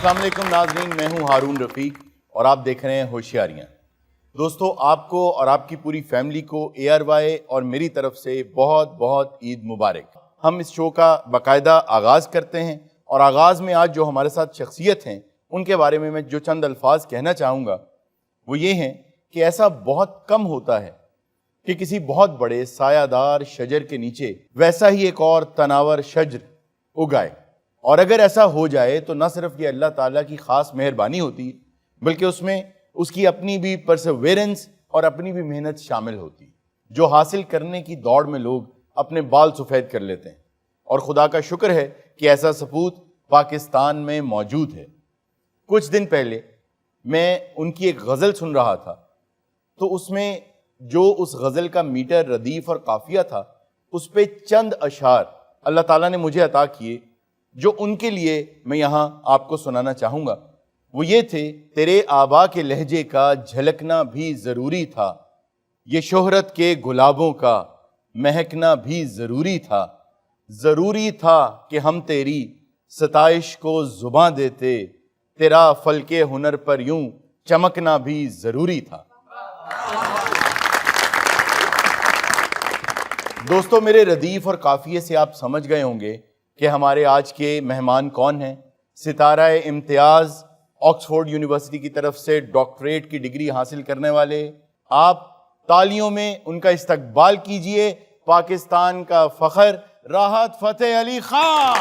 अस्सलाम वालेकुम नाज़रीन, मैं हूं हारून रफ़ीक और आप देख रहे हैं होशियारियां। दोस्तों, आपको और आपकी पूरी फैमिली को ARY और मेरी तरफ से बहुत बहुत ईद मुबारक। हम इस शो का बाकायदा आगाज़ करते हैं और आगाज़ में आज जो हमारे साथ शख्सियत हैं उनके बारे में मैं जो चंद अल्फाज कहना चाहूँगा वो ये हैं कि ऐसा बहुत कम होता है कि किसी बहुत बड़े सायादार शजर के नीचे वैसा ही एक और तनावर शजर उगाए, और अगर ऐसा हो जाए तो न सिर्फ ये अल्लाह ताला की ख़ास मेहरबानी होती है बल्कि उसमें उसकी अपनी भी परसेवरेंस और अपनी भी मेहनत शामिल होती है, जो हासिल करने की दौड़ में लोग अपने बाल सफ़ेद कर लेते हैं। और खुदा का शुक्र है कि ऐसा सपूत पाकिस्तान में मौजूद है। कुछ दिन पहले मैं उनकी एक गज़ल सुन रहा था तो उसमें जो उस गज़ल का मीटर, रदीफ और काफिया था उस पे चंद अशार अल्लाह ताला ने मुझे अता किए जो उनके लिए मैं यहाँ आपको सुनाना चाहूँगा। वो ये थे, तेरे आबा के लहजे का झलकना भी ज़रूरी था, ये शोहरत के गुलाबों का महकना भी ज़रूरी था कि हम तेरी सताइश को ज़ुबां देते, तेरा फलके हुनर पर यूं चमकना भी ज़रूरी था। दोस्तों, मेरे रदीफ और काफिये से आप समझ गए होंगे कि हमारे आज के मेहमान कौन हैं। सितारा इम्तियाज़, ऑक्सफोर्ड यूनिवर्सिटी की तरफ से डॉक्टरेट की डिग्री हासिल करने वाले, आप तालियों में उनका इस्तकबाल कीजिए, पाकिस्तान का फख्र राहत फ़तेह अली खान।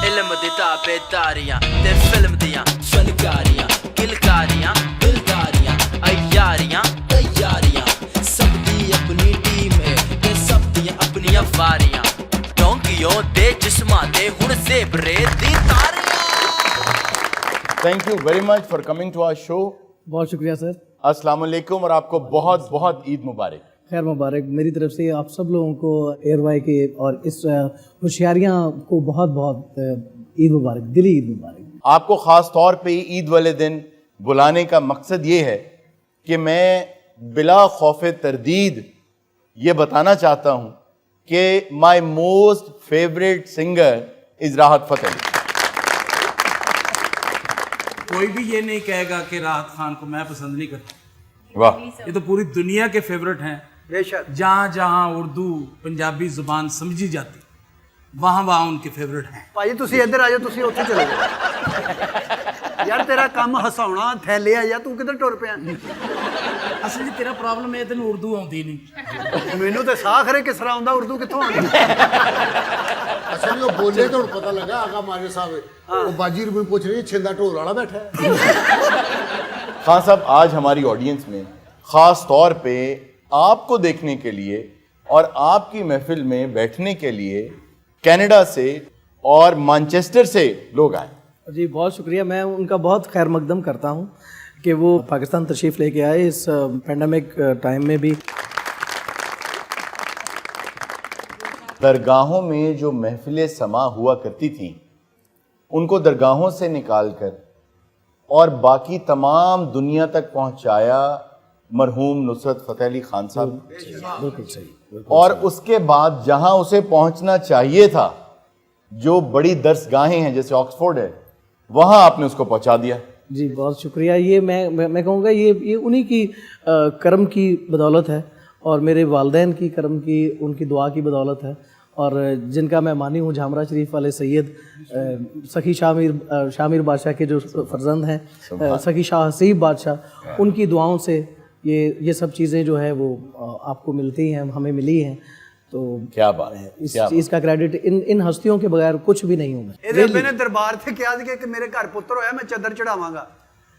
इल्म दी ताबेदारियां ते फिल्म दियां फनकारियां, किलकारियां, दिलदारियां, अयारियां, तैयारियां, सब दी अपनी टीम है ते सब दी अपनियां वारियां, डोंकियों दे जिस्मां ते हुण ज़ेबरे दी तारियां। Thank you very much for coming to our show. बहुत शुक्रिया सर। अस्सलाम वालेकुम और आपको बहुत बहुत ईद मुबारक। खैर मुबारक मेरी तरफ से आप सब लोगों को ARY के और इस होशियारियाँ को बहुत बहुत ईद मुबारक, दिली ईद मुबारक। आपको ख़ास तौर पे ईद वाले दिन बुलाने का मकसद ये है कि मैं बिला खौफ तरदीद ये बताना चाहता हूँ कि my most favourite singer is राहत फ़तेह अली। कोई भी ये नहीं कहेगा कि राहत खान को मैं पसंद नहीं करता। वाह, ये तो पूरी दुनिया के फेवरेट हैं। बेशक जहाँ जहाँ उर्दू पंजाबी जुबान समझी जाती वहाँ वहाँ उनके फेवरेट हैं। ਭਾਜੀ ਤੁਸੀਂ ਇੱਧਰ ਆ ਜਾਓ, ਤੁਸੀਂ ਉੱਥੇ ਚਲੇ ਜਾਓ ਯਾਰ, ਤੇਰਾ ਕੰਮ ਹਸਾਉਣਾ ਥੈਲੇ ਆ ਜਾਂ ਤੂੰ ਕਿੱਧਰ ਟੁਰ ਪਿਆ? ਅਸਲ ਜੀ ਤੇਰਾ ਪ੍ਰੋਬਲਮ ਇਹ ਤੈਨੂੰ ਉਰਦੂ ਆਉਂਦੀ ਨਹੀਂ। ਮੈਨੂੰ ਤੇ ਸਾਹ ਖਰੇ ਕਿਸ ਤਰ੍ਹਾਂ ਆਉਂਦਾ, ਉਰਦੂ ਕਿੱਥੋਂ ਆਉਂਦੀ? असल में बोले तो पता लगा आगा मारे साहब वो बाजी रूम में पूछ रही है, छिंदा ढोल वाला बैठा है। खान साहब, आज हमारी ऑडियंस में ख़ास तौर पे आपको देखने के लिए और आपकी महफिल में बैठने के लिए कनाडा से और मैनचेस्टर से लोग आए। जी बहुत शुक्रिया, मैं उनका बहुत खैर मकदम करता हूँ कि वो पाकिस्तान तशरीफ़ लेके आए इस पेंडेमिक टाइम में भी। दरगाहों में जो महफिलें समा हुआ करती थीं उनको दरगाहों से निकालकर और बाकी तमाम दुनिया तक पहुंचाया मरहूम नुसरत फ़तेह अली खान साहब। बिल्कुल सही। और उसके बाद जहां उसे पहुंचना चाहिए था, जो बड़ी दरसगाहें हैं जैसे ऑक्सफोर्ड है, वहां आपने उसको पहुंचा दिया। जी बहुत शुक्रिया। ये मैं कहूँगा ये उन्हीं की करम की बदौलत है और मेरे वालिदैन की करम की, उनकी दुआ की बदौलत है, और जिनका मैं मानी हूँ झामरा शरीफ वाले सैयद सखी शामिर बादशाह के जो फर्जंद हैं, सखी शाह हसीब बादशाह, उनकी दुआओं से ये सब चीज़ें जो है वो आपको मिलती हैं, हमें मिली हैं। तो क्या बात है, इस चीज़ का क्रेडिट इन हस्तियों के बगैर कुछ भी नहीं हूँ मैं। ਇਹਦੇ ਅੱਬੇ ਨੇ ਦਰਬਾਰ ਤੇ ਕਿਹਾ ਸੀ ਕਿ ਮੇਰੇ ਘਰ ਪੁੱਤਰ ਹੋਇਆ, ਮੈਂ ਚੱਦਰ ਚੜਾਵਾਂਗਾ।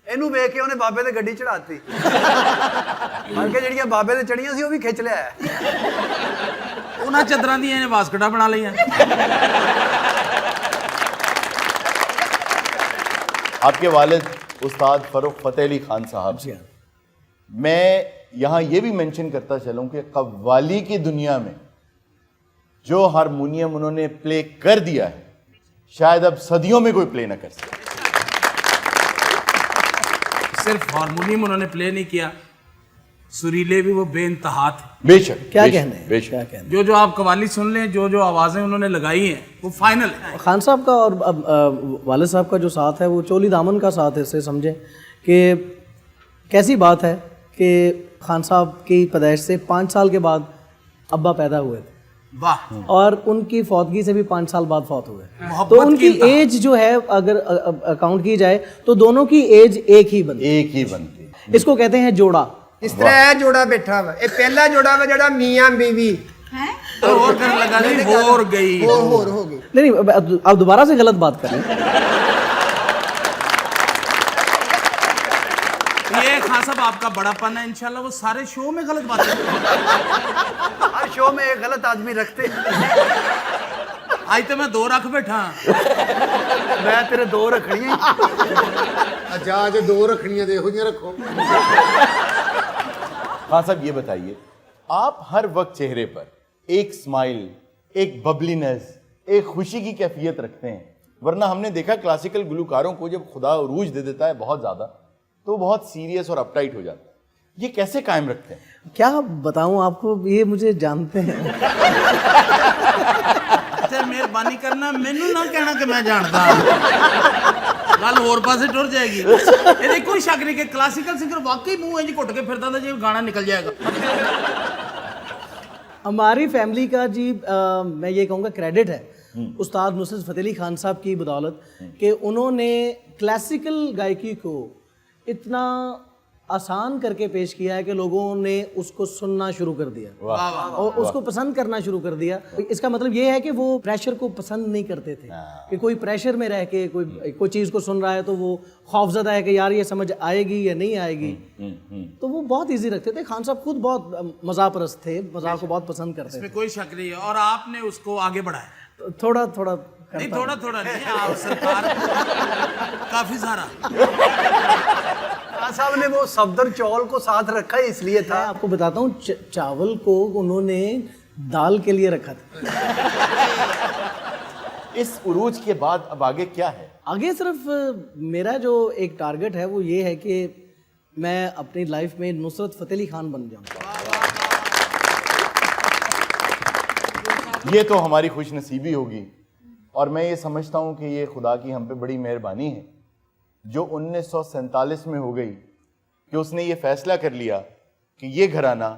ਇਹਨੂੰ ਵੇਖ ਕੇ ਉਹਨੇ ਬਾਬੇ ਤੇ ਗੱਡੀ ਚੜਾਤੀ, ਮਰ ਕੇ ਜਿਹੜੀਆਂ ਬਾਬੇ ਤੇ ਚੜੀਆਂ ਸੀ ਉਹ ਵੀ ਖਿੱਚ ਲਿਆ। ਉਹਨਾਂ ਚਾਦਰਾਂ ਦੀਆਂ ਇਹਨੇ ਵਾਸਕਟਾਂ ਬਣਾ ਲਈਆਂ। आपके वालिद उस्ताद फ़रूख फ़तेह अली खान साहब, मैं यहाँ ये भी मेंशन करता चलूँ कि कव्वाली की दुनिया में जो हारमोनियम उन्होंने प्ले कर दिया है, शायद अब सदियों में कोई प्ले ना कर सके। सिर्फ हारमोनियम उन्होंने प्ले नहीं किया, सुरीले भी वो बेइंतहा थे। बेशक क्या बेशक, कहने हैं, बेशक। क्या कहने हैं। जो आप कवाली सुन लें, जो आवाज़ें उन्होंने लगाई हैं वो फाइनल है। खान साहब का और वालिद साहब का जो साथ है वो चोली दामन का साथ है, इससे समझें कि कैसी बात है कि खान साहब की पैदाइश से 5 साल के बाद अब्बा पैदा हुए थे वाह, और उनकी फौतगी से भी 5 साल बाद फौत हुए। मोहब्बत तो उनकी की इंतहा। एज जो है अगर अकाउंट की जाए तो दोनों की एज एक ही बनती एक ही बनती है। है। इसको कहते हैं जोड़ा। इस तरह ਇਹ ਜੋੜਾ ਬੈਠਾ ਵਾ ਇਹ ਪਹਿਲਾ ਜੋੜਾ ਵਾ ਜਿਹੜਾ ਮੀਆਂ ਬੀਵੀ तो और करने लगा जी, और गई। ਹੋਰ ਹੋ ਗਈ नहीं अब दोबारा से गलत बात कर रहे हैं। ये खान साहब आपका बड़ापन है, इंशाल्लाह वो सारे शो में गलत बातें करेंगे। हर शो में एक गलत आदमी रखते हैं। आज तो मैं 2 रख बैठा। मैं तेरे 2 रखनी है। ਅੱਛਾ ਅੱਜ 2 ਰੱਖਣੀਆਂ ਦੇ ਇਹੋ ਜਿਹੀਆਂ ਰੱਖੋ। हाँ साहब ये बताइए, आप हर वक्त चेहरे पर एक स्माइल, एक बबलीनेस, एक खुशी की कैफियत रखते हैं, वरना हमने देखा क्लासिकल गुलकारों को जब खुदा उरूज दे देता है बहुत ज्यादा तो बहुत सीरियस और अपटाइट हो जाता है। ये कैसे कायम रखते हैं? क्या बताऊं आपको, ये मुझे जानते हैं। अच्छा मेहरबानी करना, मैनू ना कहना कि मैं जानता गल होर पासे टुर जाएगी। ये कोई शक नहीं कि क्लासिकल सिंगर वाकई मुंह इंज घुट के फिरता था जी गाना निकल जाएगा। हमारी फैमिली का जी मैं ये कहूँगा क्रेडिट है उस्ताद नुसरत फ़तेह अली खान साहब की बदौलत कि उन्होंने क्लासिकल गायकी को इतना आसान करके पेश किया है कि लोगों ने उसको सुनना शुरू कर दिया और उसको पसंद करना शुरू कर दिया। इसका मतलब ये है कि वो प्रेशर को पसंद नहीं करते थे कि कोई प्रेशर में रह के कोई चीज़ को सुन रहा है तो वो खौफजदा है कि यार ये समझ आएगी या नहीं आएगी। तो वो बहुत इजी रखते थे। खान साहब खुद बहुत मज़ाक परस्त थे, मज़ाक को बहुत पसंद करते थे। इसमें कोई शक नहीं है और आपने उसको आगे बढ़ाया। थोड़ा थोड़ा नहीं थोड़ा थोड़ा नहीं, आप सरकार काफी सारा। खान साहब ने वो सफदर चौल को साथ रखा है इसलिए मैं था। आपको बताता हूँ चावल को उन्होंने दाल के लिए रखा था। इस उरूज के बाद अब आगे क्या है? आगे सिर्फ मेरा जो एक टारगेट है वो ये है कि मैं अपनी लाइफ में नुसरत फ़तेह अली खान बन जाऊँ। ये तो हमारी खुशनसीबी होगी और मैं ये समझता हूँ कि ये खुदा की हम पे बड़ी मेहरबानी है जो 1947 में हो गई कि उसने ये फैसला कर लिया कि ये घराना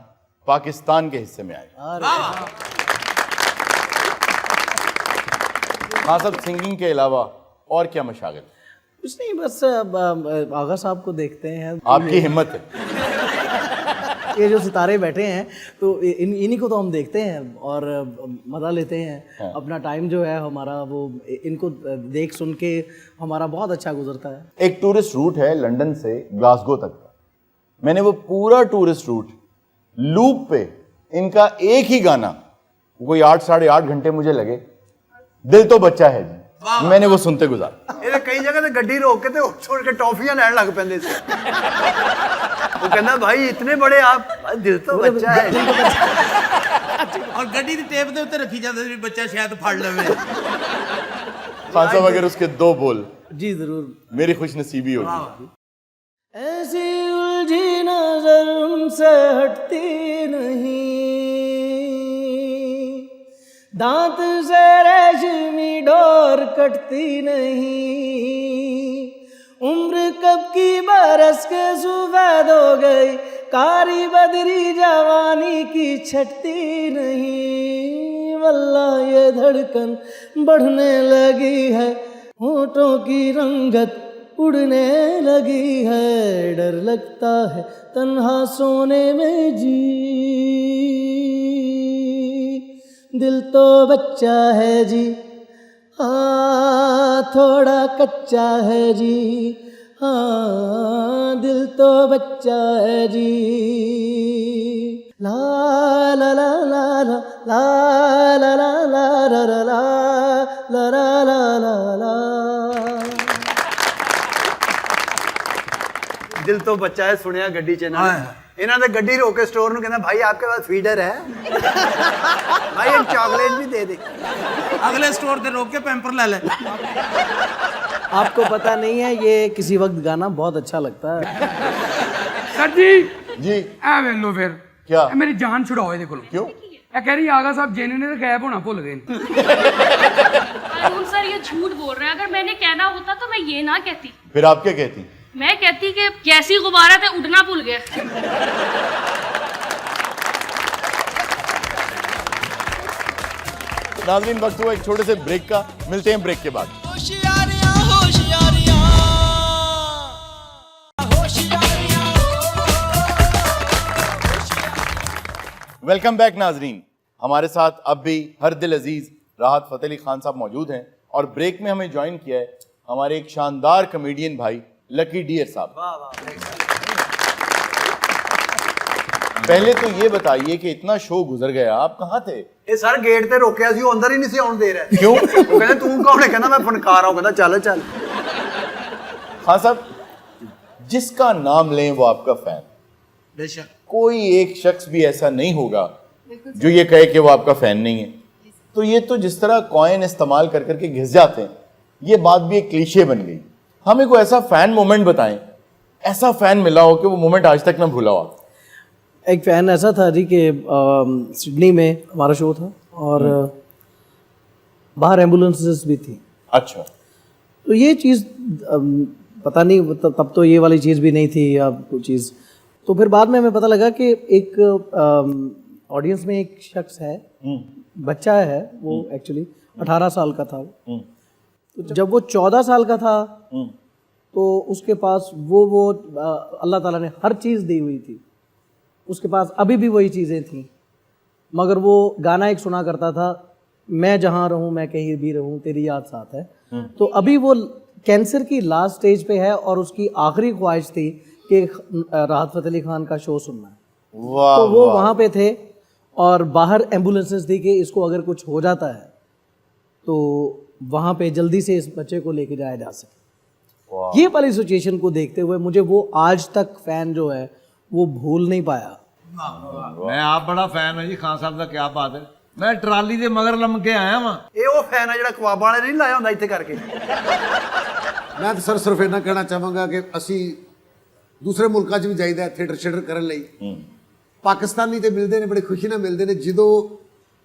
पाकिस्तान के हिस्से में आएगा। हाँ साहब, सिंगिंग के अलावा और क्या मशागिल? कुछ नहीं, बस आगा साहब को देखते हैं। आपकी हिम्मत है। ये जो सितारे बैठे हैं तो इन्हीं को तो हम देखते हैं और मज़ा लेते हैं। अपना टाइम जो है हमारा वो इनको देख सुन के हमारा बहुत अच्छा गुजरता है। एक टूरिस्ट रूट है लंदन से ग्लासगो तक का। मैंने वो पूरा टूरिस्ट रूट लूप पे इनका एक ही गाना कोई 8 साढ़े 8 घंटे मुझे लगे, दिल तो बच्चा है जी, मैंने वो सुनते गुजारा। ये कई जगह ते गड्डी रोक के ते छोड़ के टॉफियां लैन लग पैंदे सी। वो कहना भाई इतने बड़े आप, दिल तो बच्चा है। और गड्डी दी टेप दे उत्ते रखी जांदे सी बच्चा शायद फड़ लवे। खान साहब अगर उसके 2 बोल जी जरूर। मेरी खुशनसीबी होगी। ऐसी उलझी नजर उनसे हटती नहीं, दांत से रेशमी डोर कटती नहीं, उम्र कब की बरस के सुबह हो गई, कारी बदरी जवानी की छटती नहीं, वल्लाह ये धड़कन बढ़ने लगी है, होठों की रंगत उड़ने लगी है, डर लगता है तन्हा सोने में जी, दिल तो बच्चा है जी, हाँ थोड़ा कच्चा है जी, हाँ दिल तो बच्चा है जी, ला ला ला ला ला ला ला ला ला ला ला ला ला ला ला। दिल तो बच्चा है सुनिया गड्डी च इन्हों ने गड्डी रोक के स्टोर में कहना भाई आपके पास फीडर है, भाई एक चॉकलेट भी दे दे। अगले स्टोर पे रोक के पैम्पर ले ले। आपको पता नहीं है ये किसी वक्त गाना बहुत अच्छा लगता है। सर जी जी ਐ ਵੇਖ ਲਓ ਫਿਰ क्या ਇਹ ਮੇਰੀ ਜਾਨ ਛੁਡਾਓ ਇਹਦੇ ਕੋਲੋਂ क्यों ਇਹ ਕਹਿ ਰਹੀ ਆਗਾ ਸਾਹਿਬ ਜੇਨੇ ਨੇ ਤਾਂ ਗਾਇਬ ਹੋਣਾ ਭੁੱਲ ਗਏ ਨੇ। अरुण सर ये झूठ बोल रहे हैं। अगर मैंने कहना होता तो मैं ये ना कहती। फिर आप क्या कहती मैं कहती कि कैसी गुब्बारा थे उड़ना भूल गया। नाज़रीन वक्त हुआ एक छोटे से ब्रेक का, मिलते हैं ब्रेक के बाद। होशियारियां होशियारियां होशियारियां वेलकम बैक नाजरीन। हमारे साथ अब भी हर दिल अजीज राहत फ़तेह अली खान साहब मौजूद हैं और ब्रेक में हमें ज्वाइन किया है हमारे एक शानदार कमेडियन भाई लकी डियर साहब। पहले तो ये बताइए कि इतना शो गुजर गया, आप कहाँ थे? ਇਹ ਸਰ ਗੇਟ ਤੇ ਰੋਕਿਆ ਸੀ, ਉਹ ਅੰਦਰ ਹੀ ਨਹੀਂ ਸੀ ਆਉਣ ਦੇ ਰਿਹਾ। क्यों? ਉਹ ਕਹਿੰਦੇ ਤੂੰ ਕੌਣ ਹੈ? ਕਹਿੰਦਾ ਮੈਂ ਫਨਕਾਰ ਹਾਂ। ਕਹਿੰਦਾ ਚੱਲ ਚੱਲ। हाँ साहब, जिसका नाम लें वो आपका फैन। बेशक कोई एक शख्स भी ऐसा नहीं होगा जो ये कहे कि वो आपका फैन नहीं है। तो ये तो जिस तरह कॉइन इस्तेमाल कर करके घिस जाते हैं, ये बात भी एक क्लीशे बन गई। हमें कोई ऐसा फैन मोमेंट बताएं, ऐसा फैन मिला हो कि वो मोमेंट आज तक ना भूला हो। एक फ़ैन ऐसा था जी कि सिडनी में हमारा शो था और बाहर एम्बुलेंसेस भी थी। अच्छा, तो ये चीज़ पता नहीं तब तो ये वाली चीज़ भी नहीं थी या कोई चीज़। तो फिर बाद में हमें पता लगा कि एक ऑडियंस में एक शख्स है, बच्चा है वो, एक्चुअली 18 साल का था वो। तो जब वो 14 साल का था तो उसके पास वो अल्लाह ताला ने हर चीज़ दी हुई थी, उसके पास अभी भी वही चीज़ें थी, मगर वो गाना एक सुना करता था, मैं जहाँ रहूँ मैं कहीं भी रहूँ तेरी याद साथ है। तो अभी वो कैंसर की लास्ट स्टेज पे है और उसकी आखिरी ख्वाहिश थी कि राहत फ़तेह अली खान का शो सुनना है। वाह तो वो वाह। वहाँ पे थे और बाहर एम्बुलेंसेस थी कि इसको अगर कुछ हो जाता है तो वहाँ पे जल्दी से इस बच्चे को लेके जाया जा सके। ये वाली सिचुएशन को देखते हुए मुझे वो आज तक फैन जो है वो भूल नहीं पाया। मैं आप बड़ा फैन है जी खान साहब का, क्या बात है। मैं ट्राली ਦੇ ਮਗਰ ਲੰਮ ਕੇ ਆਇਆ ਵਾਂ। ਇਹ ਉਹ ਫੈਨ ਆ ਜਿਹੜਾ ਕਵਾਬਾਂ ਵਾਲੇ ਨਹੀਂ ਲਾਇਆ ਹੁੰਦਾ ਇੱਥੇ ਕਰਕੇ। ਮੈਂ ਤਾਂ ਸਰ ਸਿਰਫ ਇਹਨਾਂ ਕਹਿਣਾ ਚਾਹਾਂਗਾ ਕਿ ਅਸੀਂ ਦੂਸਰੇ ਮੁਲਕਾਂ 'ਚ ਵੀ ਜਾਈਦਾ ਥੀਏਟਰ ਸ਼ੇਟਰ ਕਰਨ ਲਈ। ਪਾਕਿਸਤਾਨੀ ਤੇ ਮਿਲਦੇ ਨੇ, ਬੜੀ ਖੁਸ਼ੀ ਨਾਲ ਮਿਲਦੇ ਨੇ ਜਦੋਂ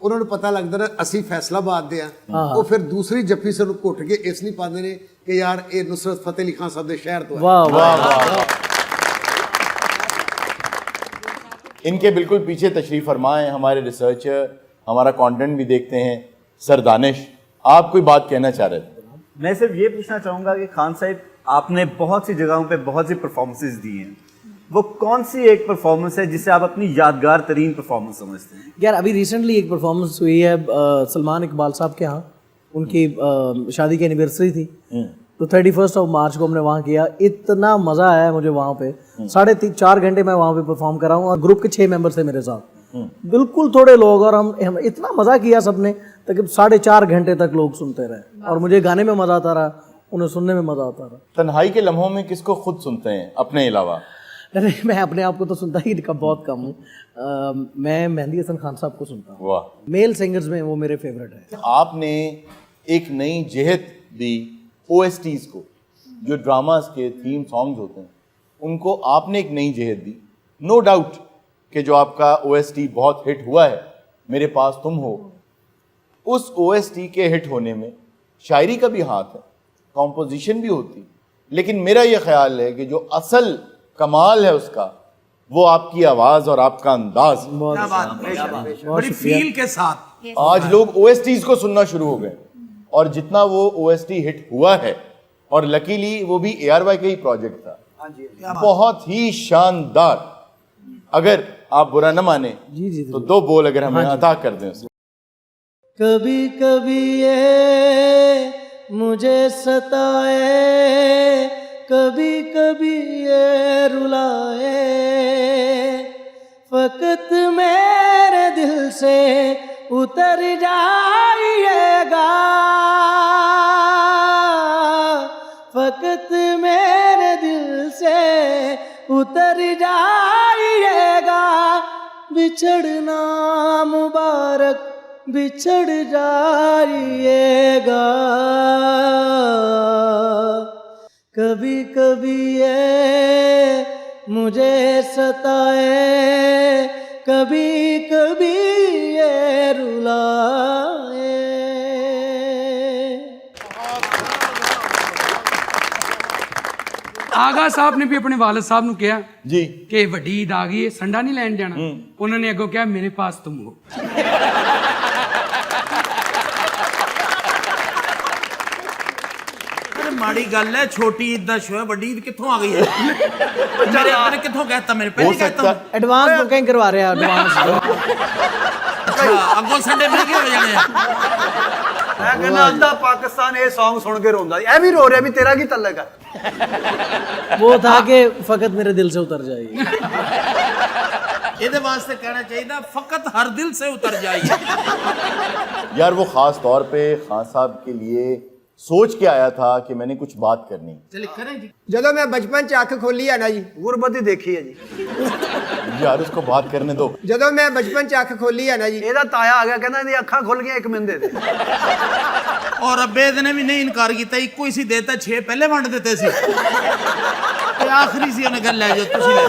ਉਹਨਾਂ ਨੂੰ ਪਤਾ ਲੱਗਦਾ ਨਾ ਅਸੀਂ ਫੈਸਲਾਬਾਦ ਦੇ ਆ। ਉਹ ਫਿਰ ਦੂਸਰੀ ਜੱਫੀ ਸਾਨੂੰ ਘੁੱਟ ਕੇ ਇਸ ਨਹੀਂ ਪਾਉਂਦੇ ਨੇ ਕਿ ਯਾਰ ਇਹ ਨੁਸਰਤ ਫਤਿਹ ਅਲੀ ਖਾਨ ਸਾਹਿਬ ਦੇ ਸ਼ਹਿਰ ਤੋਂ ਹੈ। वाह वाह वाह। इनके बिल्कुल पीछे तशरीफ फरमाएं हमारे रिसर्चर, हमारा कंटेंट भी देखते हैं सर दानिश, आप कोई बात कहना चाह रहे थे? मैं सिर्फ ये पूछना चाहूँगा कि खान साहब आपने बहुत सी जगहों पे बहुत सी परफॉर्मेंसेज दी हैं, वो कौन सी एक परफॉर्मेंस है जिसे आप अपनी यादगार तरीन परफॉर्मेंस समझते हैं? यार अभी रिसेंटली एक परफॉर्मेंस हुई है सलमान इकबाल साहब के यहाँ, उनकी शादी की एनिवर्सरी थी तो 31 मार्च को हमने वहाँ किया। इतना मज़ा आया मुझे वहाँ पे, 3.5-4 घंटे मैं वहाँ पे परफॉर्म कर रहा हूँ और ग्रुप के 6 मेंबर थे मेरे साथ, बिल्कुल थोड़े लोग, और हम इतना मज़ा किया सबने तक 4.5 घंटे तक लोग सुनते रहे और मुझे गाने में मज़ा आता रहा, उन्हें सुनने में मज़ा आता रहा। तन्हाई के लम्हों में किसको खुद सुनते हैं अपने अलावा? नहीं, मैं अपने आप को तो सुनता ही बहुत कम हूँ। मैं मेहंदी हसन खान साहब को सुनता हूँ, वाह। मेल सिंगर्स में वो मेरे फेवरेट है। आपने एक नई जेहत दी OSTs को, जो ड्रामास के थीम सॉन्ग्स होते हैं उनको आपने एक नई जेहत दी। नो डाउट कि जो आपका OST बहुत हिट हुआ है, मेरे पास तुम हो, उस OST के हिट होने में शायरी का भी हाथ है, कॉम्पोजिशन भी होती, लेकिन मेरा ये ख्याल है कि जो असल कमाल है उसका वो आपकी आवाज़ और आपका अंदाज। क्या बात, बेशक, बड़ी फील के साथ। आज लोग OSTs को सुनना शुरू हो गए और जितना वो OST हिट हुआ है, और लकीली वो भी ARY का ही प्रोजेक्ट था, बहुत ही शानदार। अगर आप बुरा न माने तो 2 बोल अगर हमें अदा कर दें उसे। कभी कभी ये मुझे सताए, कभी कभी ये रुलाए, फकत मेरे दिल से उतर जाइएगा, फकत मेरे दिल से उतर जाइएगा, बिछड़ना मुबारक बिछड़ जाइएगा, कभी कभी ये मुझे सताए, कभी कभी ये रुलाए। ਆਗਾ ਸਾਹਿਬ ਨੇ ਵੀ ਆਪਣੇ ਵਾਲਿਦ ਸਾਹਿਬ ਨੂੰ ਕਿਹਾ जी ਕਿ ਵੱਡੀ ਈਦ ਆ ਗਈ ਹੈ, ਸੰਡਾ ਨਹੀਂ ਲੈਣ ਜਾਣਾ। ਉਹਨਾਂ ਨੇ ਅੱਗੋਂ ਕਿਹਾ ਮੇਰੇ ਪਾਸ ਤੁਮ ਹੋ। ਅਰੇ ਮਾੜੀ ਗੱਲ ਹੈ, ਛੋਟੀ ਈਦ ਦਾ ਸ਼ੋਅ ਹੈ, ਵੱਡੀ ਈਦ ਕਿੱਥੋਂ ਆ ਗਈ ਹੈ? ਮੇਰੇ ਕਿੱਥੋਂ ਕਹਿਤਾ, ਮੇਰੇ हो ਪਹਿਲੇ सकता ਕਹਿਤਾ। एडवांस बुकिंग करवा रहे हैं, एडवांस। ਅੱਛਾ, ਅੱਗੋਂ ਸੰਡੇ ਮਹਿੰਗੇ ਹੋ ਜਾਣੇ ਆ। ਮੈਂ ਕਹਿੰਦਾ ਅੱਧਾ ਪਾਕਿਸਤਾਨ ਇਹ Song ਸੁਣ ਕੇ ਰੋਂਦਾ ਸੀ। ਇਹ ਵੀ ਰੋ ਰਿਹਾ ਵੀ ਤੇਰਾ ਕੀ ਤਲਕ ਹੈ। वो था कि फकत मेरे दिल से उतर जाइए। ਇਹਦੇ ਵਾਸਤੇ ਕਹਿਣਾ ਚਾਹੀਦਾ ਫਕਤ ਹਰ ਦਿਲ ਸੇ ਉਤਰ ਜਾਈਏ। यार वो खास तौर पे खान साहब के लिए सोच के आया था कि मैंने कुछ बात करनी। ਚਲ ਕਰਾਂ ਜੀ। ਜਦੋਂ ਮੈਂ ਬਚਪਨ ਚ ਅੱਖ ਖੋਲੀ ਆ ਨਾ ਜੀ, ਗੁਰਬਤ ਹੀ ਦੇਖੀ ਹੈ ਜੀ। यार उसको बात करने दो। ਜਦੋਂ ਮੈਂ ਬਚਪਨ ਚ ਅੱਖ ਖੋਲੀ ਆ ਨਾ ਜੀ, ਇਹਦਾ ਤਾਇਆ ਆ ਗਿਆ, ਕਹਿੰਦਾ ਇਹਦੀ ਅੱਖਾਂ ਖੁੱਲ ਗਈਆਂ, ਇੱਕ ਮਿੰਟ ਦੇ ਦੇ। ਔਰ ਅੱਬੇ ਨੇ ਵੀ ਨਹੀਂ ਇਨਕਾਰ ਕੀਤਾ, ਇੱਕੋ ਹੀ ਸੀ ਦੇਤਾ, 6 ਪਹਿਲੇ ਵੰਡ ਦਿੱਤੇ ਸੀ ਤੇ ਆਖਰੀ ਸੀ ਉਹਨੇ ਗੱਲ ਲੈ ਜਾਓ ਤੁਸੀਂ ਲੈ।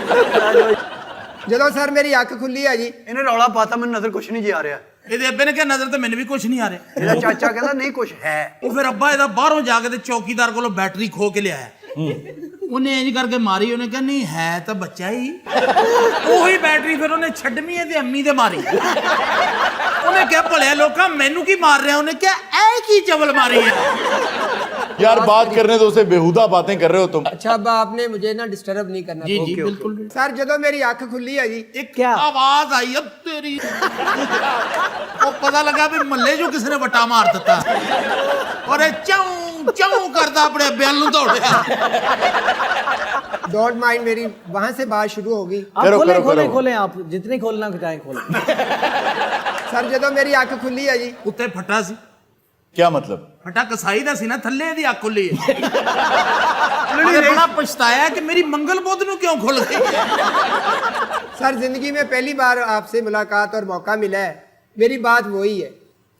ਜਦੋਂ ਸਰ ਮੇਰੀ ਅੱਖ ਖੁੱਲੀ ਆ ਜੀ, ਇਹਨੇ ਰੌਲਾ ਪਾਤਾ, ਮੈਨੂੰ ਨਜ਼ਰ ਕੁਛ ਨਹੀਂ ਜੀ ਆ ਰਿਹਾ। ਇਹਦੇ ਅੱਬੇ ਨੇ ਕਿਹਾ ਨਜ਼ਰ ਤੇ ਮੈਨੂੰ ਵੀ ਕੁਝ ਨਹੀਂ ਆ ਰਿਹਾ। ਇਹਦਾ ਚਾਚਾ ਕਹਿੰਦਾ ਨਹੀਂ ਕੁਛ ਹੈ। ਉਹ ਫਿਰ ਅੱਬਾ ਇਹਦਾ ਬਾਹਰੋਂ ਜਾ ਕੇ ਤੇ ਚੌਕੀਦਾਰ ਕੋਲੋਂ ਬੈਟਰੀ ਖੋ ਕੇ ਲਿਆਇਆ। ਉਹਨੇ ਇੰਜ ਕਰਕੇ ਮਾਰੀ, ਉਹਨੇ ਕਿਹਾ ਨਹੀਂ ਹੈ ਤਾਂ ਬੱਚਾ ਹੀ। ਉਹੀ ਬੈਟਰੀ ਫਿਰ ਉਹਨੇ ਛੱਡਵੀਂ ਇਹਦੇ ਅੰਮੀ ਦੇ ਮਾਰੀ। ਉਹਨੇ ਕਿਹਾ ਭਲਿਆ ਲੋਕਾਂ ਮੈਨੂੰ ਕੀ ਮਾਰ ਰਿਹਾ? ਉਹਨੇ ਕਿਹਾ ਐ ਕੀ ਚਵਲ ਮਾਰੀ ਹੈ। यार बात करने दो, उसे बेहुदा बातें कर रहे हो तुम। अच्छा अब आपने मुझे ना डिस्टर्ब नहीं करना। जी जी बिल्कुल। सर ਜਦੋਂ ਮੇਰੀ ਅੱਖ ਖੁੱਲੀ ਆ ਜੀ, एक क्या? आवाज आई अब तेरी। वो पता लगा भी मल्ले जो किसी ने वटा मार दिता और चाऊ चाऊ करता अपने बैल नु दौड़या। डोंट माइंड, मेरी वहां से बात शुरू होगी। आप करो, खोलें करो, खोलें करो। खोलें, आप जितने खोलना चाहें खोलें। सर ਜਦੋਂ ਮੇਰੀ ਅੱਖ ਖੁੱਲੀ ਆ ਜੀ, ਉੱਤੇ ਫਟਾ ਸੀ। क्या मतलब? ਫਟਾ ਕਸਾਈ ਦਾ ਸੀ ਨਾ, ਥੱਲੇ ਦੀ ਅੱਖ ਖੁੱਲੀ ਹੈ। ਉਹਨੇ ਬੜਾ ਪਛਤਾਇਆ ਕਿ ਮੇਰੀ ਮੰਗਲ ਬੁੱਧ ਨੂੰ ਕਿਉਂ ਖੁੱਲ ਗਈ। सर जिंदगी में पहली बार आपसे मुलाकात और मौका मिला है। मेरी बात वही है,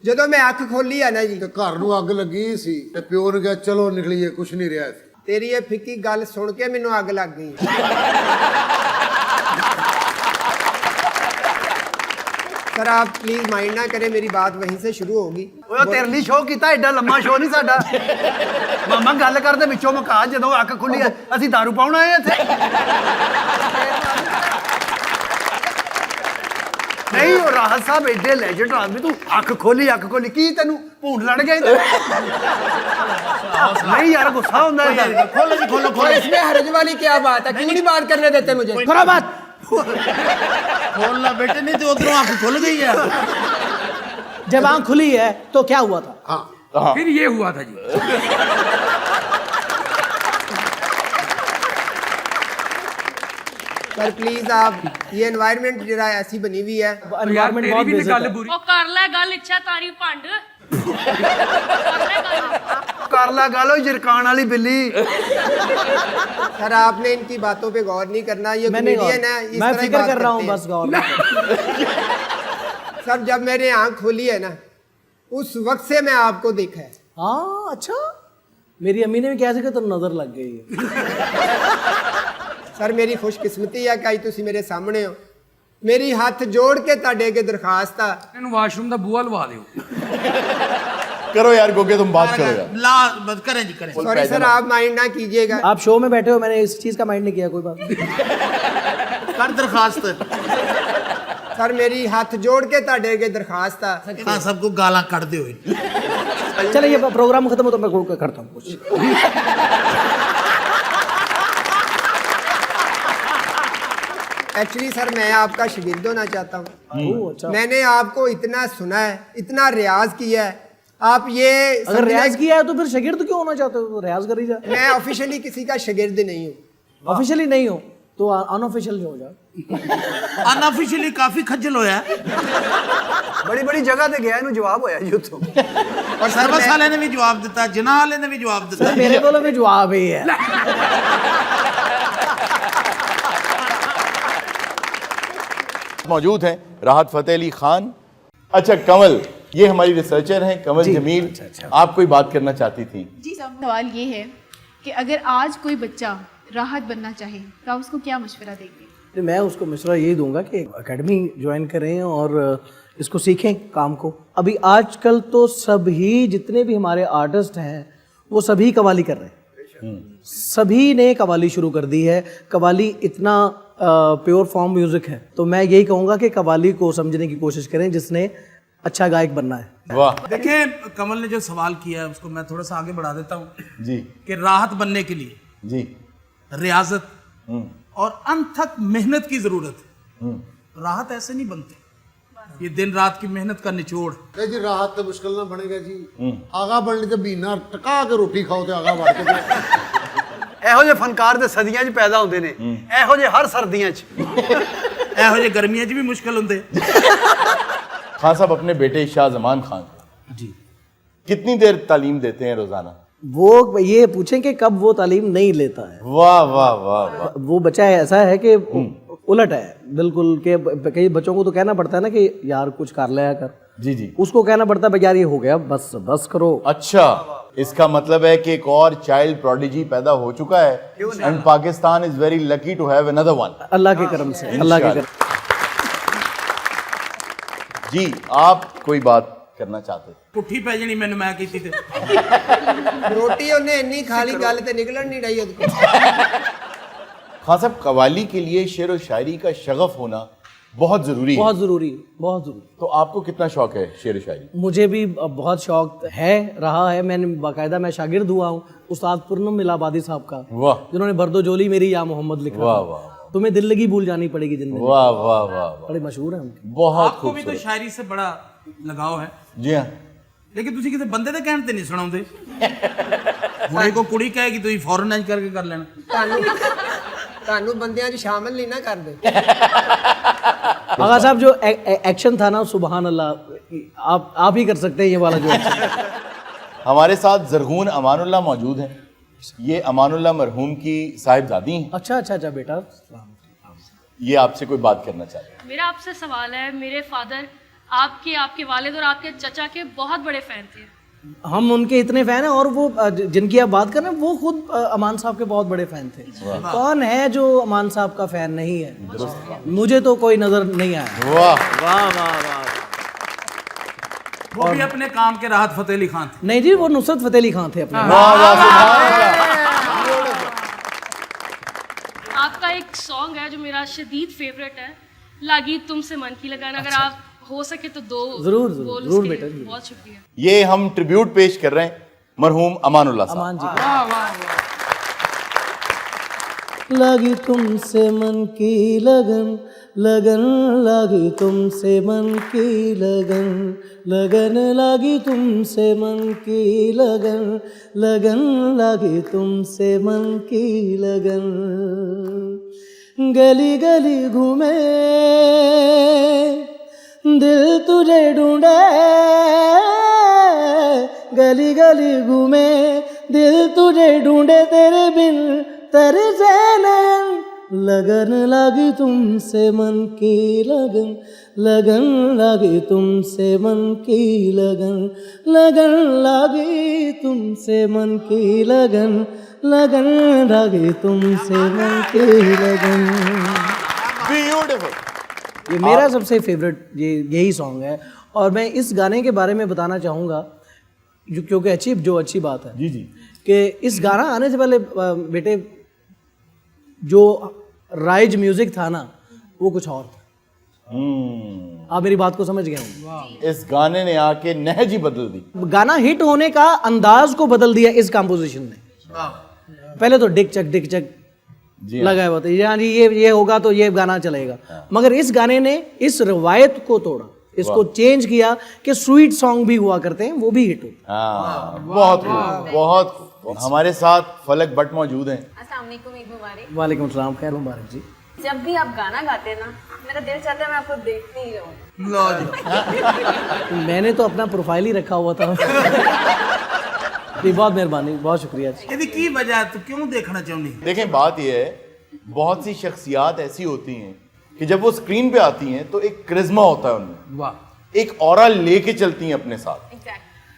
ਜਦੋਂ ਮੈਂ ਅੱਖ ਖੋਲੀ ਆ ਨਾ ਜੀ, ਤੇ ਘਰ ਨੂੰ ਅੱਗ ਲੱਗੀ ਸੀ ਤੇ ਪਿਓ ਨੇ ਕਿਹਾ ਚਲੋ ਨਿਕਲੀਏ, ਕੁਝ ਨਹੀਂ ਰਿਹਾ ਸੀ। ਤੇਰੀ ਇਹ ਫਿੱਕੀ ਗੱਲ ਸੁਣ ਕੇ ਮੈਨੂੰ ਅੱਗ ਲੱਗ ਗਈ। सर आप प्लीज माइंड ना करें, मेरी बात वहीं से शुरू होगी। ਓਏ ਤੇਰੇ ਲਈ ਸ਼ੋਅ ਕੀਤਾ, ਐਡਾ ਲੰਮਾ ਸ਼ੋਅ ਨਹੀਂ ਸਾਡਾ। ਮਾਮਾ ਗੱਲ ਕਰਦੇ ਵਿੱਚੋਂ ਮੁਕਾ, ਜਦੋਂ ਅੱਖ ਖੁੱਲੀ ਆ, ਅਸੀਂ ਦਾਰੂ ਪਾਉਣ ਆਏ ਇੱਥੇ। ਨਹੀਂ ਉਹ ਰਾਹਤ ਸਾਹਿਬ ਐਡੇ ਲੈਜੈਂਡ ਆਦਮੀ, ਤੂੰ ਅੱਖ ਖੋਲੀ ਕੀ ਤੈਨੂੰ ਭੂੰਡ ਲੜ ਗਏ? ਨਹੀਂ ਯਾਰ ਗੁੱਸਾ ਹੁੰਦਾ ਹੈ। ਖੋਲੋ ਜੀ ਖੋਲੋ और ਖੋਲੋ। इसमें हर्ज वाली क्या बात है? क्यों नहीं बात करने देते मुझे? करो बात। ਖੋਲਣਾ ਬੇਟੇ, ਨਹੀਂ ਤੇ ਉਧਰੋਂ ਅੱਖ ਖੁੱਲ ਗਈ ਹੈ। जब आंख खुली है तो क्या हुआ था? हाँ, फिर ये हुआ था जी। सर प्लीज आप, ये एनवायरनमेंट जरा ऐसी बनी हुई है। यार एनवायरनमेंट तेरी बहुत भी तो बेइज्जत गल है। बुरी। ਉਹ ਕਰ ਲੈ ਗੱਲ, ਇੱਛਾ ਤਾਰੀ ਭੰਡ। ਕਰ ਲੈ ਗੱਲ। ਕਰ ਲਾ ਗੱਲ, ਉਹ ਜਰਕਾਨ ਵਾਲੀ ਬਿੱਲੀ। सर आपने इनकी बातों पे गौर नहीं करना, ये मैंने कॉमेडियन है, इस मैं तरह ही फिक्र बात कर रहा हूँ करते बस गौर। हैं। सर जब मैंने आंख खोली है ना, उस वक्त से मैं आपको देखा है। हाँ अच्छा, मेरी अम्मी ने भी कैसे कि तो नजर लग गई है। सर मेरी खुशकिस्मती है कि तुसी मेरे सामने हो। मेरी हाथ जोड़ के ਤੁਹਾਡੇ ਅੱਗੇ ਦਰਖਾਸਤ ਆ, ਇਹਨੂੰ ਵਾਸ਼ਰੂਮ ਦਾ ਬੂਹਾ ਲਵਾ ਦਿਓ। करो यार गोगे, तुम बात करो यार। ला बस करें जी करें। सॉरी सर आप माइंड ना कीजिएगा। आप शो में बैठे हो, मैंने इस चीज का माइंड नहीं किया, कोई बात नहीं। कर दरखास्त। सर मेरी हाथ जोड़ के ਤੁਹਾਡੇ ਅੱਗੇ ਦਰਖਾਸਤ ਆ। खान साहब को गाला कटते हुए। चलिए ये प्रोग्राम खत्म हो तो मैं करता हूँ कुछ। एक्चुअली सर मैं आपका शागिर्द होना चाहता हूँ। ओह, अच्छा। मैंने आपको इतना सुना है, इतना रियाज किया है। आप ये अगर समझना रियाज कि किया है तो फिर शागिर्द क्यों होना चाहते हो? तो रियाज कर ही जा। मैं ऑफिशियली किसी का शागिर्द नहीं हूँ। ऑफिशियली नहीं हो तो अनऑफिशियल हो जाओ। अनऑफिशियली काफी खज्जल होया। ਬੜੀ ਬੜੀ ਜਗ੍ਹਾ ਤੇ ਗਿਆ, ਇਹਨੂੰ ਜਵਾਬ ਹੋਇਆ ਜੀ ਉੱਥੋਂ। और सर्विस वाले ने भी जवाब दिता, जना वाले ने भी जवाब दिता। मेरे को भी जवाब ही है। मौजूद हैं राहत फतेह अली खान। अच्छा कमल, ये हमारी रिसर्चर हैं कमल जमील। आप कोई बात करना चाहती थी? जी सवाल ये है कि अगर आज कोई बच्चा राहत बनना चाहे तो आप उसको क्या मशवरा देंगे? तो मैं उसको मशवरा यही दूंगा कि एकेडमी ज्वाइन करें और इसको सीखें काम को। अभी आजकल तो सभी जितने भी हमारे आर्टिस्ट हैं वो सभी कवाली कर रहे हैं, सभी ने कवाली शुरू कर दी है। कवाली इतना प्योर फॉर्म म्यूजिक है, तो मैं यही कहूँगा कि कवाली को समझने की कोशिश करें जिसने अच्छा गायक बनना है। वाह। देखिए कमल ने जो सवाल किया है उसको मैं थोड़ा सा आगे बढ़ा देता हूँ जी कि राहत बनने के लिए जी रियाजत और अनथक मेहनत की जरूरत है। राहत ऐसे नहीं बनती, ये दिन रात की मेहनत का निचोड़। नहीं जी राहत तो मुश्किल ना बनेगा जी, आगा बढ़ने ते महीना टका के रोटी खाओ ते आगा बढ़ के ਇਹੋ ਜਿਹੇ ਫਨਕਾਰ ਤੇ ਸਦੀਆਂ 'ਚ ਪੈਦਾ ਹੁੰਦੇ ਨੇ, ਇਹੋ ਜਿਹੇ ਹਰ ਸਰਦੀਆਂ 'ਚ, ਇਹੋ ਜਿਹੇ ਗਰਮੀਆਂ 'ਚ ਵੀ ਮੁਸ਼ਕਲ ਹੁੰਦੇ। खान साहब अपने बेटे शाहजमान खान जी कितनी देर तालीम देते हैं रोजाना? वो ये पूछें कि कब वो तालीम नहीं लेता है। वाह वाह वाह वाह। वो बच्चा ऐसा है कि उलट है बिल्कुल, के कई बच्चों को तो कहना पड़ता है ना कि यार कुछ कर लिया कर, जी जी, उसको कहना पड़ता है भाई यार ये हो गया बस बस करो। अच्छा, इसका मतलब है कि एक और चाइल्ड प्रोडिजी पैदा हो चुका है and Pakistan is very lucky to have another one. अल्लाह के करम से, अल्लाह के करम। जी आप कोई बात करना चाहते थे? ਪੁੱਠੀ ਪੈ ਜਣੀ ਮੈਨੂੰ ਮੈਂ ਕੀਤੀ ਤੇ ਰੋਟੀ ਉਹਨੇ ਇੰਨੀ ਖਾ ਲਈ ਗੱਲ ਤੇ ਨਿਕਲਣ नहीं रही ਉਹਦੇ ਕੋਲ। खान साहब कवाली के लिए शेर व शायरी का शगफ होना बहुत जरूरी है। बहुत ज़रूरी, बहुत ज़रूरी। तो आपको कितना शौक है शेर व शायरी? मुझे भी बहुत शौक है, रहा है। मैंने बाकायदा मैं शागिर्द हुआ हूँ उस्ताद पूर्णम इलाहाबादी साहब का, वाह जिन्होंने बर्दो जोली मेरी या मोहम्मद लिखा वाह था। वाह तुम्हें दिल लगी भूल जानी पड़ेगी जिंदगी। वाह वाह वाह वाह, बड़े मशहूर हैं उनके। बहुत आपको भी तो खूबसूरत। शायरी से बड़ा लगाव है, जी हाँ, ਲੇਕਿਨ ਤੁਸੀਂ ਕਿਤੇ ਬੰਦੇ ਦੇ ਕਹਿਣ ਤੇ ਨਹੀਂ ਸੁਣਾਉਂਦੇ। ਹੁਣੇ ਕੋ ਕੁੜੀ ਕਹੇਗੀ ਤੁਸੀਂ ਫੌਰਨ ਇੰਜ ਕਰਕੇ ਕਰ ਲੈਣਾ। ਤੁਹਾਨੂੰ ਬੰਦਿਆਂ 'ਚ ਸ਼ਾਮਲ नहीं ना कर दे। आगा साहब जो एक्शन था ना, सुबहान अल्लाह, आप ही कर सकते हैं ये वाला जो एक्शन। हमारे साथ जरगून अमानुल्लाह मौजूद हैं। ये अमानुल्लाह मरहूम की साहिबजादी हैं। अच्छा अच्छा अच्छा बेटा, ये आपसे कोई बात करना चाहते हैं। मेरा आपसे सवाल है, मेरे फादर आपके वालिद और आपके चचा के बहुत बड़े फैन थे। हम उनके इतने फैन हैं और वो जिनकी आप बात कर रहे हैं वो खुद अमान साहब के बहुत बड़े फैन थे। कौन है जो अमान साहब का फैन नहीं है? मुझे तो कोई नजर नहीं आया। वाह वाह वाह वाह। वो भी अपने काम के राहत फतेह अली खान थे। नहीं जी, वो नुसरत फतेह अली खान थे अपने। वाह वाह, सुभान अल्लाह। आपका एक सॉन्ग है जो मेरा शदीद फेवरेट है, लागी तुमसे मन की लगान। अगर आप हो सके तो दो जरूर बोल जरूर उसके बेटा लिए। जी। बहुत शुक्रिया। ये हम ट्रिब्यूट पेश कर रहे हैं मरहूम अमानुल्लाह साहब। अमान जी लगी तुमसे मन की लगन, लगन लगी तुमसे मन की लगन, लगन लगी तुमसे मन की लगन, लगन लगी तुमसे मन की लगन। गली गली घूमे दिल तुझे ढूंढे, गली गली घूमे दिल तुझे ढूंढे, तेरे बिन तरसे नयन, लगन लगी तुमसे मन की लगन, लगन लगी तुमसे मन की लगन, लगन लगी तुमसे मन की लगन, लगन लगी तुमसे मन की लगन। ब्यूटीफुल। ये मेरा सबसे फेवरेट यही सॉन्ग है और मैं इस गाने के बारे में बताना चाहूँगा जो क्योंकि अच्छी बात है जी जी, कि इस गाना आने से पहले बेटे जो राइज म्यूजिक था ना वो कुछ और था। आप मेरी बात को समझ गए होंगे। इस गाने ने आके नहज ही बदल दी। गाना हिट होने का अंदाज को बदल दिया इस कंपोजिशन ने। पहले तो डिक चक जी लगा हुआ था, हाँ जी ये होगा तो ये गाना चलेगा, मगर इस गाने ने इस रवायत को तोड़ा, इसको चेंज किया कि स्वीट सॉन्ग भी हुआ करते हैं, वो भी हिट होते हैं। हाँ, बहुत खूब, बहुत खूब। हमारे साथ फलक भट्ट मौजूद हैं। अस्सलाम वालेकुम, ईद मुबारक। वालेकुम सलाम, खैर मुबारक जी। जब भी आप गाना गाते हैं ना, मेरा दिल चाहता है मैं आपको देखती ही रहूं। लो जी, मैंने तो अपना प्रोफाइल ही रखा हुआ था। जी बहुत मेहरबानी, बहुत शुक्रिया जी। ਇਹਦੀ ਕੀ ਵਜ੍ਹਾ ਤੂੰ ਕਿਉਂ ਦੇਖਣਾ ਚਾਹੁੰਦੀ? देखें बात यह है, बहुत सी शख्सियात ऐसी होती हैं कि जब वो स्क्रीन पे आती हैं तो एक करिश्मा होता है उनमें, वाह, एक ऑरा लेके चलती हैं अपने साथ।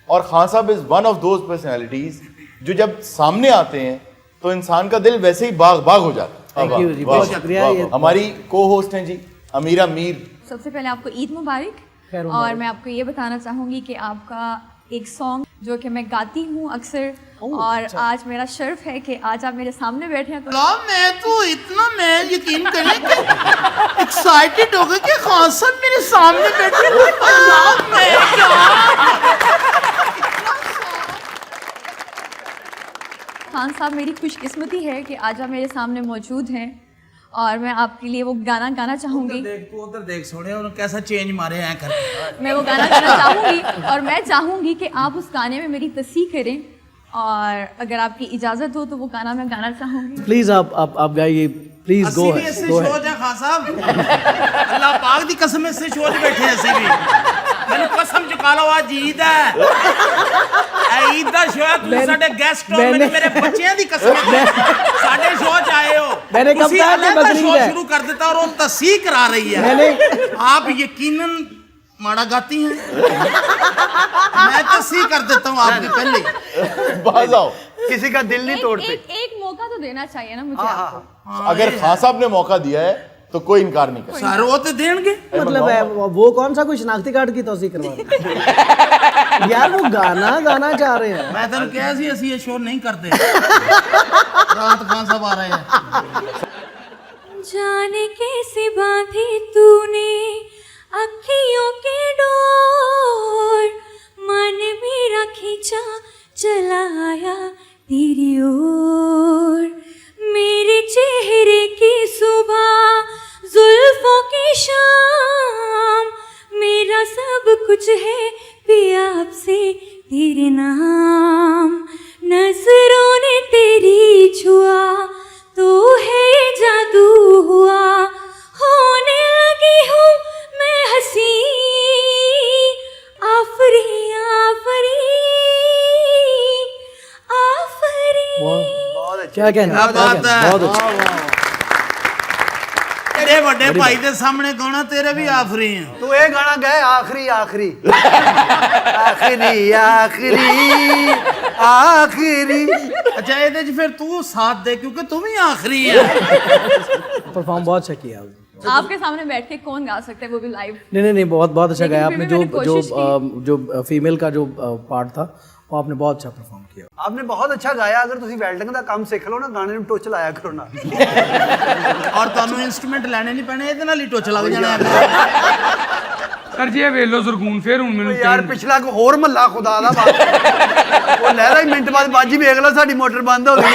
और खान साहब is one of those personalities जो जब सामने आते हैं तो इंसान का दिल वैसे ही बाग बाग हो जाता है। Thank you जी, वाह, बहुत शुक्रिया। वाह, ये- वाह। हमारी को होस्ट हैं जी अमीरा मीर। सबसे पहले आपको ईद मुबारक। खैर और मुबारक। मैं आपको ये बताना चाहूँगी कि आपका एक सॉन्ग जो कि मैं गाती हूँ अक्सर, और आज मेरा शर्फ है कि आज आप मेरे सामने बैठे हैं। ला मैं तो इतना मैं यकीन करें कि एक्साइटेड हो गई कि खान साहब मेरे सामने बैठे। अल्लाह, मैं खान साहब, मेरी खुशकिस्मती है कि आज आप मेरे सामने मौजूद हैं और मैं आपके लिए वो गाना गाना चाहूँगी। देख तू उधर देख सोने उन्होंने कैसा चेंज मारे हैं कर। मैं वो गाना गाना चाहूँगी और मैं चाहूँगी कि आप उस गाने में मेरी तस्दीक करें, और अगर आपकी इजाज़त हो तो वो गाना मैं गाना चाहूँगी। प्लीज आप गाइए, प्लीज गो अस्सी भी ऐसे सोच है खान साहब, अल्लाह पाक दी कसम ऐसे सोच बैठे हैं ऐसे भी। मैंने कसम चुका लो आज ईद है, ईद दा शो तू साडे गेस्ट हो, मेरे बच्चियां दी कसम साडे शो च आए हो। मैंने कब उसी कहा कि अलग बकरीद शो है। शुरू कर देता और वो तस्दीक करा रही है। आप यकीनन माड़ा गाती हैं। मैं तस्दीक कर देता हूँ आपकी पहले। बाज आओ। किसी का दिल नहीं तोड़ते। एक मौका तो देना चाहिए ना मुझे आपको। अगर खान साहब ने मौका दिया है तो कोई इनकार नहीं कर सारे वो तो देंगे। मतलब है वो कौन सा कोई शनाख्ती कार्ड की तौसीक करवा रहे हैं? यार वो गाना गाना चाह रहे हैं। मैं तेन कहा सी असि ये शो नहीं करते। रात खान साहब आ रहे हैं। जाने कैसे बांधी तूने अखियों के डोर, मन मेरा खींचा चला आया तेरी ओर। मेरे चेहरे की सुबह, जुल्फों की शाम, मेरा सब कुछ है पिया आपसे तेरे नाम। नजरों ने तेरी छुआ तो है जादू हुआ, होने लगी हूँ मैं हंसी आफरी आफरी आफरी। क्या कहना, क्या बात है। बहुत अच्छा। तेरे बड़े भाई के सामने गाना तेरे भी आफरी हैं। तू ये गाना गाए आखिरी आखिरी आखिरी आखिरी आखिरी। अच्छा ਇਹਦੇ ਚ फिर तू साथ दे क्योंकि तुम ही आखिरी है। परफॉर्म बहुत अच्छा किया आपने। आपके सामने बैठ के कौन गा सकता है वो भी लाइव। नहीं बहुत बहुत अच्छा लेकिन गाया फिर आपने। भी मैंने कोशिश जो फीमेल का जो पार्ट था वो आपने बहुत अच्छा परफॉर्म किया। आपने बहुत अच्छा गाया। अगर ਤੁਸੀਂ ਵੈਲਡਿੰਗ ਦਾ ਕੰਮ ਸਿੱਖ ਲਓ ਨਾ, ਗਾਣੇ ਨੂੰ ਟੁੱਚ ਲਾਇਆ ਕਰੋ ਨਾ। और ਤੁਹਾਨੂੰ इंस्ट्रूमेंट ਲੈਣੇ ਨਹੀਂ ਪੈਣੇ, ਇਹਦੇ ਨਾਲ ਹੀ ਟੁੱਚ ਲੱਗ ਜਾਣਾ ਹੈ। ਸਰ ਜੀ ਇਹ ਵੇਖ ਲਓ ਜ਼ਰਗੂਨ ਫੇਰ ਹੁਣ ਮੈਨੂੰ ਯਾਰ ਪਿਛਲਾ ਕੋ ਹੋਰ ਮੱਲਾ ਖੁਦਾ ਦਾ ਬਾਤ। ਉਹ ਲਹਿਰਾ ਹੀ ਮਿੰਟ ਬਾਅਦ ਬਾਜੀ ਵੇਖ ਲਓ ਸਾਡੀ ਮੋਟਰ ਬੰਦ ਹੋ ਗਈ।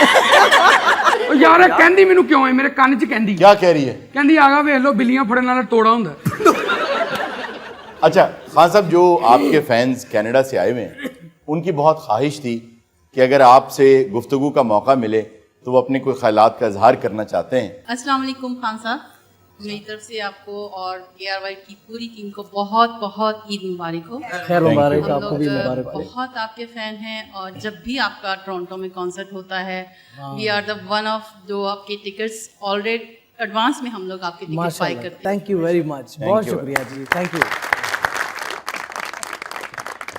ਉਹ ਯਾਰ ਇਹ ਕਹਿੰਦੀ ਮੈਨੂੰ ਕਿਉਂ ਹੈ, ਮੇਰੇ ਕੰਨ 'ਚ ਕਹਿੰਦੀ क्या कह रही है? ਕਹਿੰਦੀ ਆਗਾ ਵੇਖ ਲਓ ਬਿੱਲੀਆਂ ਫੜਨ ਵਾਲਾ ਤੋੜਾ ਹੁੰਦਾ। अच्छा खान साहब, जो आपके फैंस कनाडा से आए हुए हैं उनकी बहुत ख्वाहिश थी कि अगर आपसे गुफ्तगू का मौका मिले तो वो अपने कोई ख्यालात का इजहार करना चाहते हैं। अस्सलाम वालेकुम खान साहब, मेरी तरफ से आपको और ARY की पूरी टीम को बहुत बहुत ईद मुबारक हो। खैर मुबारक, हम आपको भी लोग मुबारक हो। बहुत आपके फैन हैं और जब भी आपका टोरंटो में कॉन्सर्ट होता है we are the one of जो आपके टिकट्स ऑलरेडी एडवांस में हम लोग आपके टिकट बाय माशाल्लाह, करते हैं। Thank you very much. बहुत शुक्रिया जी, थैंक यू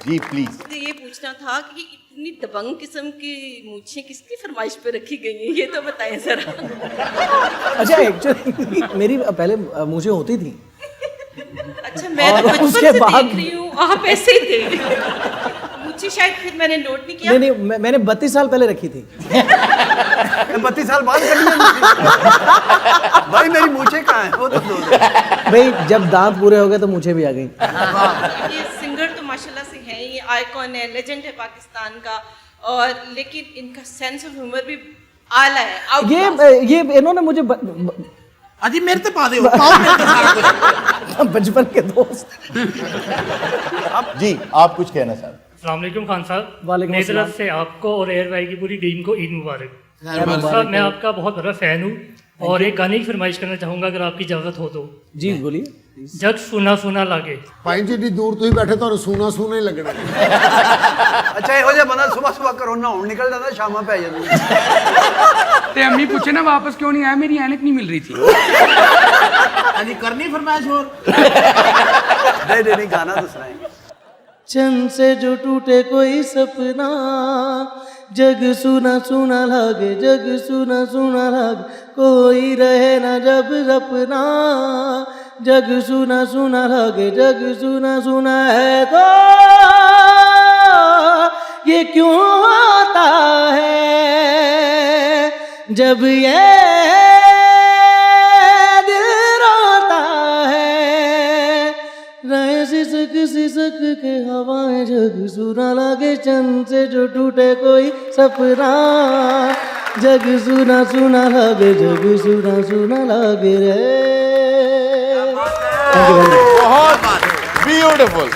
जी। प्लीज मुझे ये पूछना था कि इतनी दबंग किस्म की मूछें किसकी फरमाइश पे रखी गई हैं, ये तो बताएं जरा। अच्छा एक्चुअली मेरी पहले मुझे होती थी। अच्छा, मैं तो बचपन से देख रही हूँ आप ऐसे ही थे। मूछें शायद फिर मैंने नोट नहीं किया। नहीं मैंने 32 साल पहले रखी थी। 32 साल बाद भाई मेरी मूछें कहाँ है? वो तो भाई जब दांत पूरे हो गए तो मुझे भी आ गई। ये सिंगर तो माशाल्लाह से है, ये आइकॉन है, लेजेंड है पाकिस्तान का, और लेकिन इनका सेंस ऑफ ह्यूमर भी आला है। ये इन्होंने मुझे अजी मेरे ते पा दे बचपन के दोस्त। जी आप कुछ कहना चाहते हैं? अस्सलाम वालेकुम खान साहब, वालेकुम मेरी अस्सलाम। तरफ से आपको और ARY की पूरी टीम को ईद मुबारक। मुबारक। साहब मैं आपका बहुत बड़ा फैन हूँ और एक गाने की फरमाइश करना चाहूँगा अगर आपकी इजाज़त हो तो। जी बोलिए। जग सुना सुना लागे। ਭਾਈ ਜੀ ਏਡੀ ਦੂਰ ਤੁਸੀਂ ਬੈਠੇ ਤੁਹਾਨੂੰ ਸੂਨਾ ਸੂਨਾ ਹੀ ਲੱਗਣਾ। ਅੱਛਾ ਇਹੋ ਜਿਹਾ ਬੰਦਾ ਸਵੇਰ ਸਵੇਰ ਘਰੋਂ ਨਹਾਉਣ ਨਿਕਲ ਜਾਂਦਾ, ਸ਼ਾਮਾਂ ਪੈ ਜਾਂਦੀਆਂ। ਤੇ अम्मी पूछे ना वापस क्यों नहीं आया, मेरी ऐनक नहीं मिल रही थी। अजी करनी फरमाइश और नहीं गाना तो सुनाएंगे। चंद से जो टूटे कोई सपना, जग सुना सुना लागे, जग सुना सुना लागे, कोई रहे ना जब सपना, जग सुना सुना लागे, जग सुना सुना है तो ये क्यों होता है जब ये दिल रोता है, रहे सिसक सिसक के हवाएं, जग सुना लागे चंद से जो टूटे कोई सपना, जग सुना सुना लागे, जग सुना सुना लागे रे। बहुत ब्यूटीफुल।